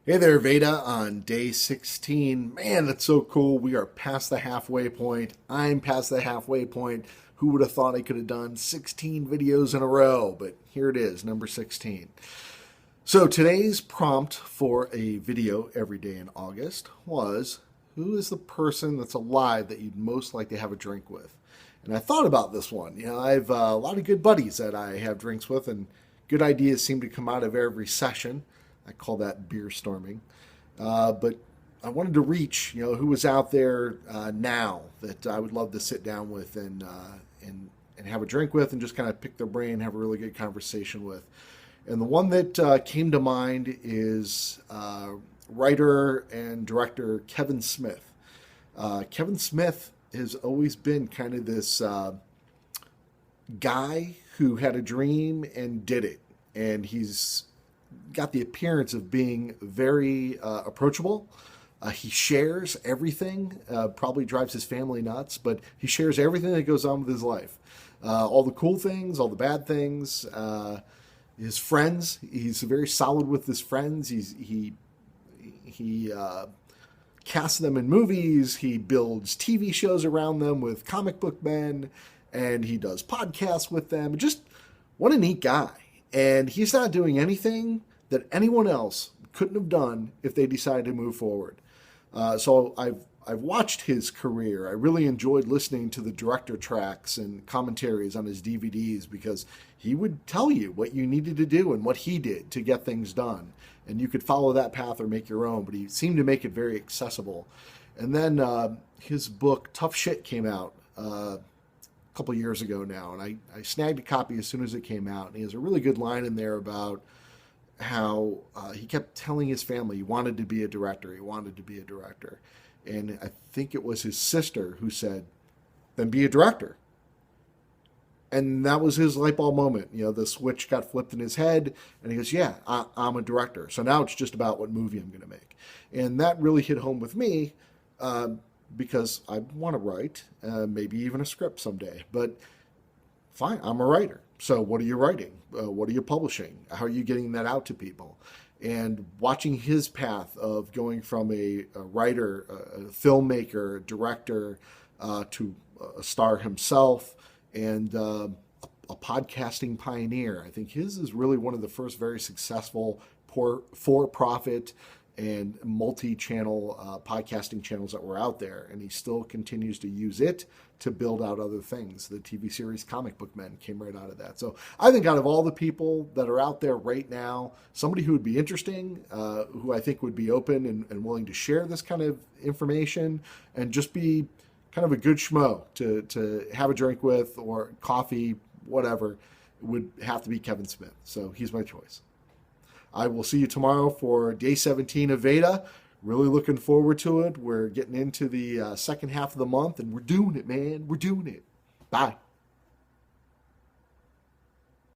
Hey there, VEDA, on day 16. Man, that's so cool. We are past the halfway point. I'm past the halfway point. Who would have thought I could have done 16 videos in a row? But here it is, number 16. So today's prompt for a video every day in August was, who is the person that's alive that you'd most like to have a drink with? And I thought about this one. I have a lot of good buddies that I have drinks with, and good ideas seem to come out of every session. I call that beer storming. But I wanted to reach, who was out there now that I would love to sit down with and have a drink with and just kind of pick their brain, have a really good conversation with. And the one that came to mind is writer and director Kevin Smith. Kevin Smith has always been kind of this guy who had a dream and did it. And he's got the appearance of being very approachable. He shares everything, probably drives his family nuts, but he shares everything that goes on with his life. All the cool things, all the bad things, his friends. He's very solid with his friends. He casts them in movies. He builds TV shows around them with comic book men, and he does podcasts with them. Just what a neat guy. And he's not doing anything that anyone else couldn't have done if they decided to move forward. So I've watched his career. I really enjoyed listening to the director tracks and commentaries on his DVDs because he would tell you what you needed to do and what he did to get things done. And you could follow that path or make your own, but he seemed to make it very accessible. And then his book, Tough Shit, came out couple years ago now, and I snagged a copy as soon as it came out. And he has a really good line in there about how he kept telling his family he wanted to be a director. He wanted to be a director. And I think it was his sister who said, then be a director. And that was his light bulb moment. The switch got flipped in his head, and he goes, yeah, I'm a director. So now it's just about what movie I'm going to make. And that really hit home with me, because I want to write, maybe even a script someday. But fine, I'm a writer. So what are you writing? What are you publishing? How are you getting that out to people? And watching his path of going from a writer, a filmmaker, a director, to a star himself, and a podcasting pioneer. I think his is really one of the first very successful for-profit and multi-channel podcasting channels that were out there, and he still continues to use it to build out other things. The TV series Comic Book Men came right out of that. So I think out of all the people that are out there right now, somebody who would be interesting, who I think would be open and willing to share this kind of information and just be kind of a good schmo to have a drink with or coffee, whatever, would have to be Kevin Smith. So he's my choice. I will see you tomorrow for day 17 of VEDA. Really looking forward to it. We're getting into the second half of the month, and we're doing it, man. We're doing it. Bye.